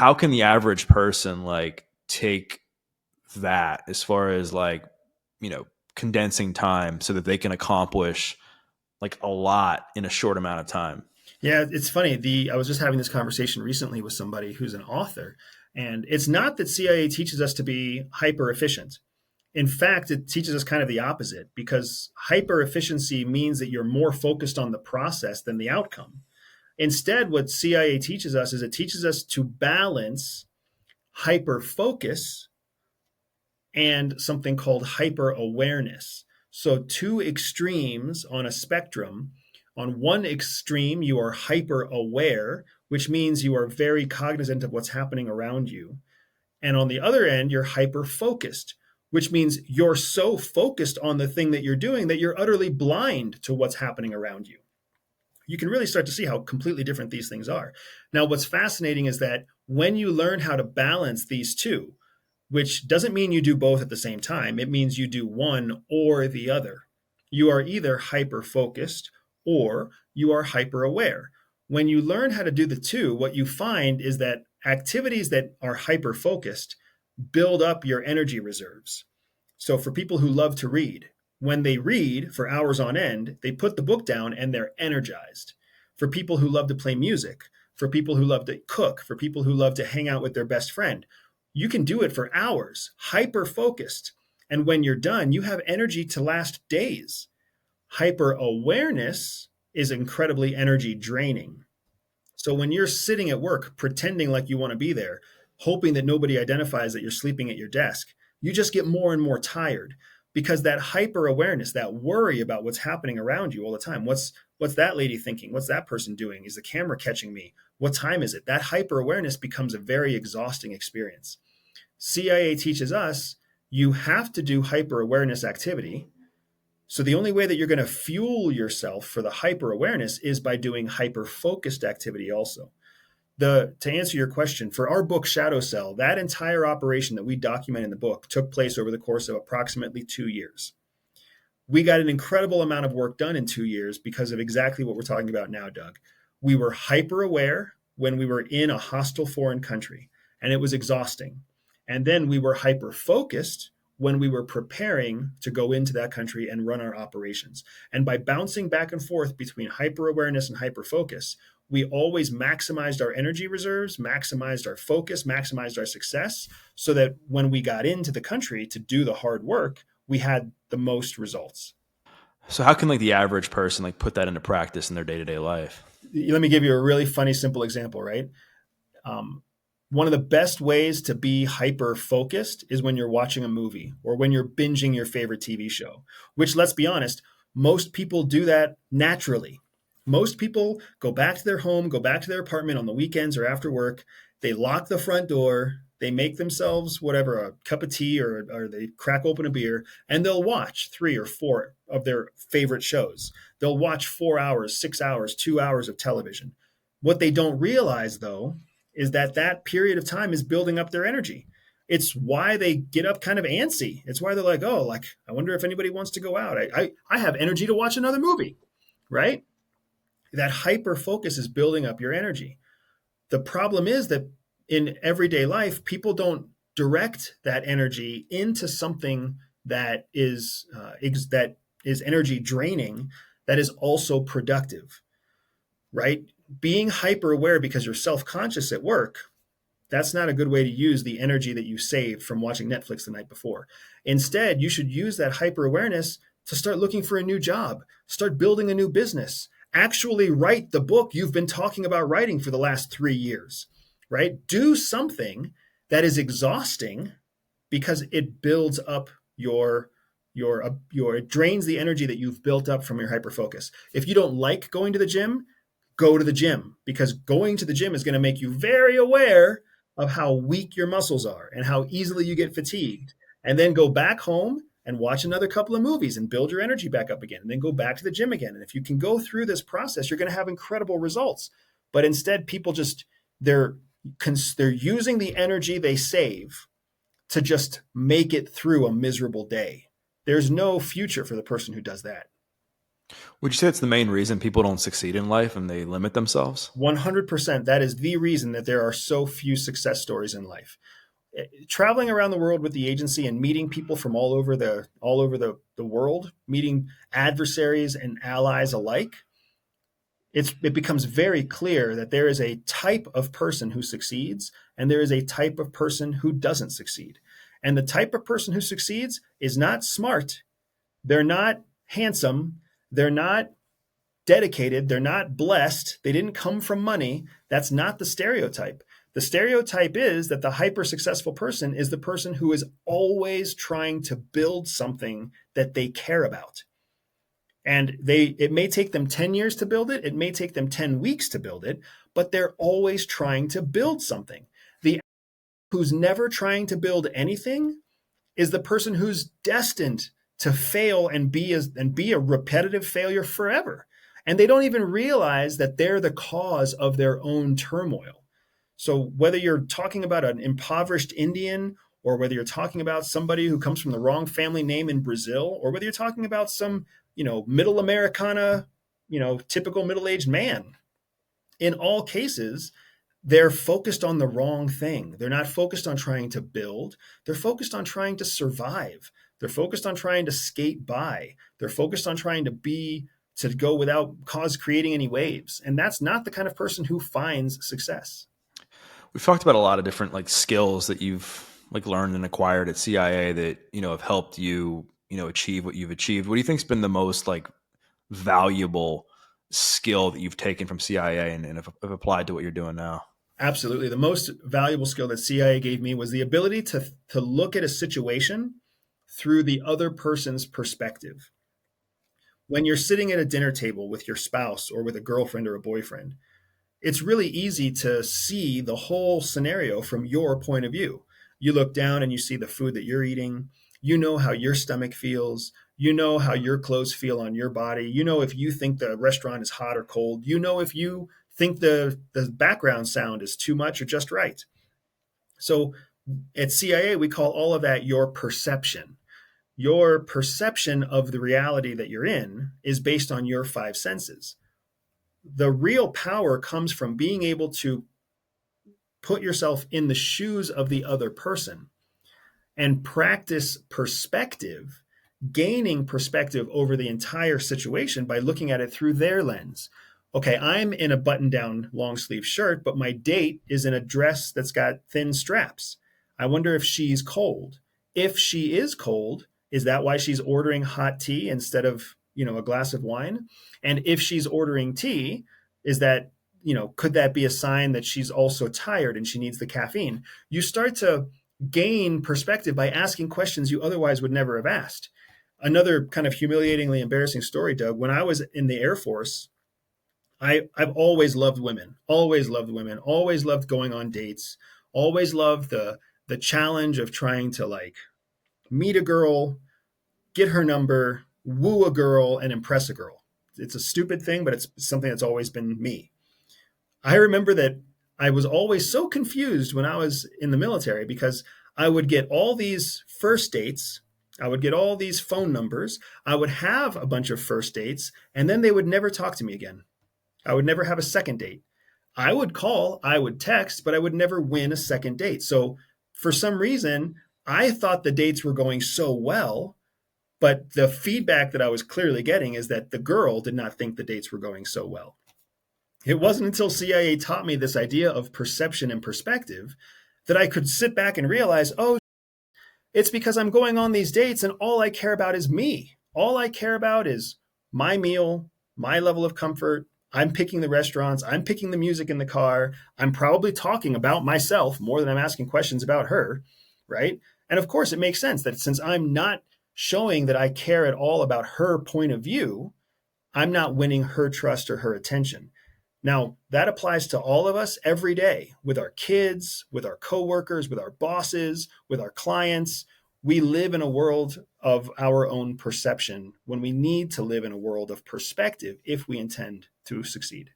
how can the average person like take that as far as like, condensing time so that they can accomplish like a lot in a short amount of time? Yeah, it's funny. I was just having this conversation recently with somebody who's an author, and it's not that CIA teaches us to be hyper efficient. In fact, it teaches us kind of the opposite because hyper efficiency means that you're more focused on the process than the outcome. Instead, what CIA teaches us is it teaches us to balance hyper focus and something called hyper awareness. So, two extremes on a spectrum. On one extreme, you are hyper aware, which means you are very cognizant of what's happening around you. And on the other end, you're hyper focused, which means you're so focused on the thing that you're doing that you're utterly blind to what's happening around you. You can really start to see how completely different these things are. Now, what's fascinating is that when you learn how to balance these two, which doesn't mean you do both at the same time. It means you do one or the other. You are either hyper focused or you are hyper aware. When you learn how to do the two, what you find is that activities that are hyper focused build up your energy reserves. So, for people who love to read, when they read for hours on end, they put the book down and they're energized. For people who love to play music, for people who love to cook, for people who love to hang out with their best friend, you can do it for hours, hyper focused. And when you're done, you have energy to last days. Hyper awareness is incredibly energy draining. So when you're sitting at work, pretending like you want to be there, hoping that nobody identifies that you're sleeping at your desk, you just get more and more tired because that hyper awareness, that worry about what's happening around you all the time. What's that lady thinking? What's that person doing? Is the camera catching me? What time is it? That hyper awareness becomes a very exhausting experience. CIA teaches us you have to do hyper awareness activity. So the only way that you're going to fuel yourself for the hyper awareness is by doing hyper focused activity also. To answer your question, for our book Shadow Cell, that entire operation that we document in the book took place over the course of approximately 2 years. We got an incredible amount of work done in 2 years because of exactly what we're talking about now, Doug. We were hyper aware when we were in a hostile foreign country, and it was exhausting. And then we were hyper focused when we were preparing to go into that country and run our operations. And by bouncing back and forth between hyper awareness and hyper focus, we always maximized our energy reserves, maximized our focus, maximized our success, so that when we got into the country to do the hard work, we had the most results. So how can like the average person like put that into practice in their day-to-day life? Let me give you a really funny, simple example, right? Um, One of the best ways to be hyper focused is when you're watching a movie or when you're binging your favorite TV show, which, let's be honest, most people do that naturally. Most people go back to their home, go back to their apartment on the weekends or after work. They lock the front door. They make themselves whatever, a cup of tea or they crack open a beer and they'll watch 3 or 4 of their favorite shows. They'll watch 4 hours, 6 hours, 2 hours of television. What they don't realize, though, is that that period of time is building up their energy. It's why they get up kind of antsy. It's why they're like, oh, like, I wonder if anybody wants to go out. I have energy to watch another movie, right? That hyper focus is building up your energy. The problem is that in everyday life, people don't direct that energy into something that is energy draining, that is also productive, right? Being hyper aware because you're self conscious at work, that's not a good way to use the energy that you saved from watching Netflix the night before. Instead, you should use that hyper awareness to start looking for a new job, start building a new business, actually write the book you've been talking about writing for the last 3 years, right? Do something that is exhausting because it builds up it drains the energy that you've built up from your hyper focus. If you don't like going to the gym, go to the gym, because going to the gym is going to make you very aware of how weak your muscles are and how easily you get fatigued. And then go back home and watch another couple of movies and build your energy back up again. And then go back to the gym again. And if you can go through this process, you're going to have incredible results. But instead, people they're using the energy they save to just make it through a miserable day. There's no future for the person who does that. Would you say that's the main reason people don't succeed in life and they limit themselves? 100%. That is the reason that there are so few success stories in life. Traveling around the world with the agency and meeting people from all over the world, meeting adversaries and allies alike, it becomes very clear that there is a type of person who succeeds and there is a type of person who doesn't succeed. And the type of person who succeeds is not smart, they're not handsome, they're not dedicated, they're not blessed, they didn't come from money. That's not the stereotype. The stereotype is that the hyper successful person is the person who is always trying to build something that they care about. And it may take them 10 years to build it, it may take them 10 weeks to build it, but they're always trying to build something. The who's never trying to build anything is the person who's destined to fail and be a repetitive failure forever. And they don't even realize that they're the cause of their own turmoil. So whether you're talking about an impoverished Indian, or whether you're talking about somebody who comes from the wrong family name in Brazil, or whether you're talking about some, middle Americana, typical middle-aged man, in all cases, they're focused on the wrong thing. They're not focused on trying to build. They're focused on trying to survive. They're focused on trying to skate by. They're focused on trying to go without creating any waves. And that's not the kind of person who finds success. We've talked about a lot of different like skills that you've like learned and acquired at CIA that, have helped you, achieve what you've achieved. What do you think's been the most like valuable skill that you've taken from CIA and have applied to what you're doing now? Absolutely. The most valuable skill that CIA gave me was the ability to look at a situation through the other person's perspective. When you're sitting at a dinner table with your spouse or with a girlfriend or a boyfriend, it's really easy to see the whole scenario from your point of view. You look down and you see the food that you're eating. You know how your stomach feels. You know how your clothes feel on your body. You know if you think the restaurant is hot or cold. You know if you think the background sound is too much or just right. So at CIA, we call all of that your perception. Your perception of the reality that you're in is based on your five senses. The real power comes from being able to put yourself in the shoes of the other person and practice perspective, gaining perspective over the entire situation by looking at it through their lens. Okay, I'm in a button down long sleeve shirt, but my date is in a dress that's got thin straps. I wonder if she's cold. If she is cold, is that why she's ordering hot tea instead of, a glass of wine? And if she's ordering tea, is that, could that be a sign that she's also tired and she needs the caffeine? You start to gain perspective by asking questions you otherwise would never have asked. Another kind of humiliatingly embarrassing story, Doug, when I was in the Air Force, I've always loved women, always loved going on dates, always loved the challenge of trying to like meet a girl, get her number, woo a girl, and impress a girl. It's a stupid thing, but it's something that's always been me. I remember that I was always so confused when I was in the military because I would get all these first dates, I would get all these phone numbers, I would have a bunch of first dates, and then they would never talk to me again. I would never have a second date. I would call, I would text, but I would never win a second date. So for some reason, I thought the dates were going so well, but the feedback that I was clearly getting is that the girl did not think the dates were going so well. It wasn't until CIA taught me this idea of perception and perspective that I could sit back and realize, oh, it's because I'm going on these dates and all I care about is me. All I care about is my meal, my level of comfort. I'm picking the restaurants. I'm picking the music in the car. I'm probably talking about myself more than I'm asking questions about her, right? And of course, it makes sense that since I'm not showing that I care at all about her point of view, I'm not winning her trust or her attention. Now, that applies to all of us every day with our kids, with our coworkers, with our bosses, with our clients. We live in a world of our own perception when we need to live in a world of perspective if we intend to succeed.